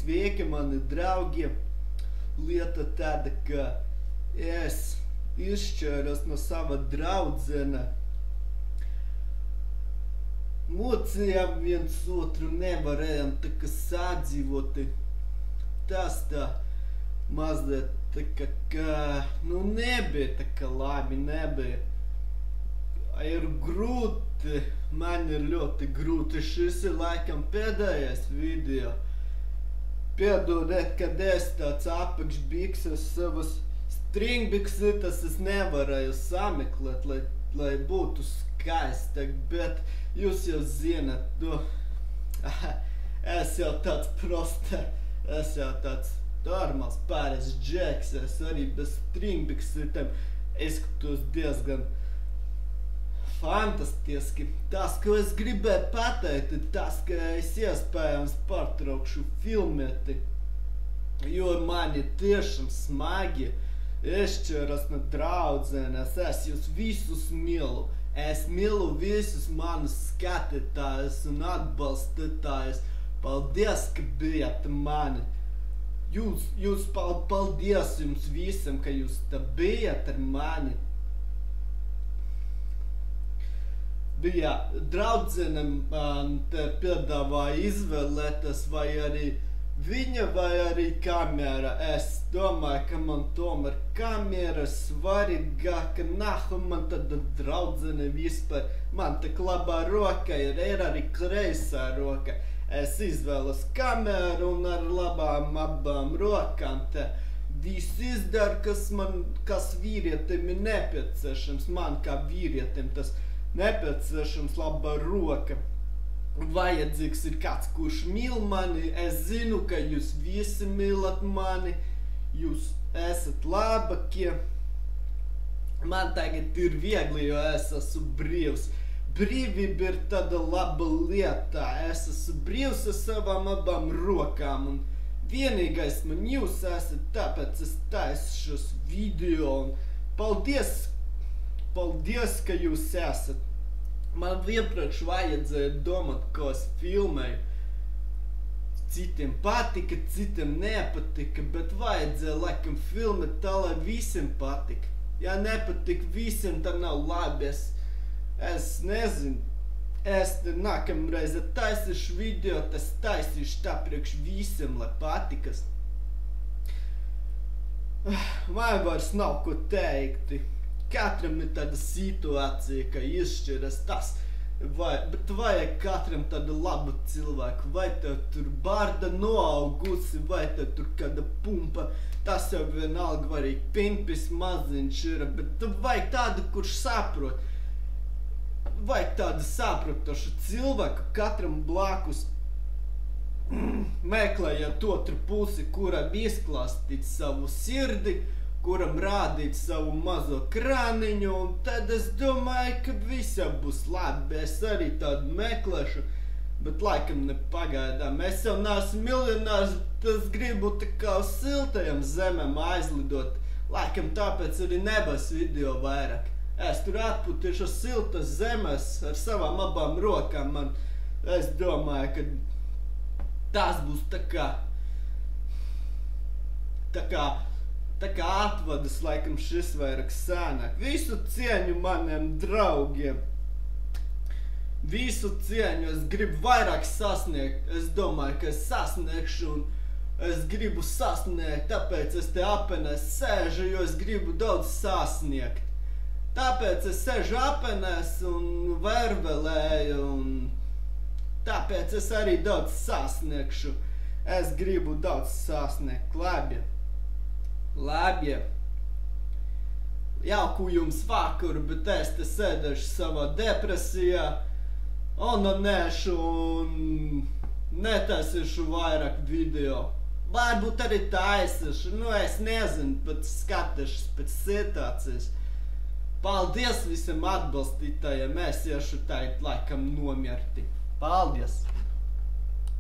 Sveiki, mani draugi! Lieta tāda, ka es izšķēros no sava draudzene. Mocījām viens otru, nevarējām tā kā sadzīvoti. Tas tā mazliet tā kā, nebija tā kā labi, nebija. Ir grūti, man ir ļoti grūti. Šis ir laikam pēdējais video. Piedodiet, kad es tāds apakšbikses savas stringbiksitas es nevarēju sameklēt, lai būtu skaistāk, bet jūs jau zināt, es jau tāds es jau tāds normāls pārējais džeks, es arī bez stringbiksitēm izskatos diezgan fantastiski. Tas, ko es gribēju pateikt, ir tas, ka es iespējams pārtraukšu filmēti, jo mani tiešām smagi izšķiras no draudzenes. Es jūs visus mīlu. Es mīlu visus manus skatītājus un atbalstītājus. Paldies, ka bijāt mani. Paldies jums visam, ka jūs tā bijāt ar mani. Bija draudzene man te piedāvāja izvēlēties vai arī viņa vai arī kamera. Es domāju, ka man tomēr kamera svarīgāka. Nahu man tāda draudzene vispār. Man tak labā roka ir arī kreisā roka. Es izvēlos kameru un ar labām abām rokām te viss izdara, kas vīrietim ir nepieciešams. Man kā vīrietim tas nepieciešams laba roka. Vajadzīgs ir kāds, kurš mīl mani. Es zinu, ka jūs visi mīlat mani. Jūs esat labākie. Man tagad ir viegli, jo es esmu brīvs. Brīvība ir tāda laba lieta. Es esmu brīvs ar savām abām rokām. Un vienīgais man jūs esat, tāpēc es taisu šos video. Un paldies, ka jūs esat. Man vienpriekš vajadzēja domāt, ko es filmēju. Citiem patika, citiem nepatika, bet vajadzēja laikam filmēt tā, lai visiem patika. Ja nepatika visiem, tad nav labi. Es nezinu. Es nākamreiz taisīšu video, tas taisīšu tā priekš visiem, lai patikas. Man vairs nav ko teikt. Katram ir tāda situācija, ka izšķiras tas, bet vajag katram tādu labu cilvēku. Vai tev tur barda noaugusi, vai tev tur kāda pumpa, tas jau vienalga, vai arī pimpis maziņš ir, bet vajag tādu, kurš saprot. Vajag tādu saprotošu cilvēku katram blakus, meklējot otru pusi, kuram izklāstīt savu sirdi, kuram rādīt savu mazo krāniņu, un tad es domāju, ka visam būs labi. Es arī tādu meklēšu, bet laikam ne pagaidām. Es jau neesmu miljonārs, bet es gribu tā kā uz siltajam zemēm aizlidot. Laikam tāpēc arī nebūs video vairāk. Es tur atputīšu uz siltas zemes ar savām abām rokām. Es domāju, ka tas būs tā kā atvadas, laikam šis vairāk sānāk. Visu cieņu maniem draugiem. Visu cieņu. Es gribu vairāk sasniegt. Es domāju, ka es sasniegšu un es gribu sasniegt. Tāpēc es te apenēs sēžu, jo es gribu daudz sasniegt. Tāpēc es sēžu apenēs un vervelēju un tāpēc es arī daudz sasniegšu. Es gribu daudz sasniegt. Labi. Jauku jums vakaru, bet es te sēdēšu savā depresijā, onanēšu un netaisīšu vairāk video. Varbūt arī taisīšu, es nezinu, bet skatīšos pēc situācijas. Paldies visiem atbalstītājiem, es iešu tagad laikam nomirti. Paldies!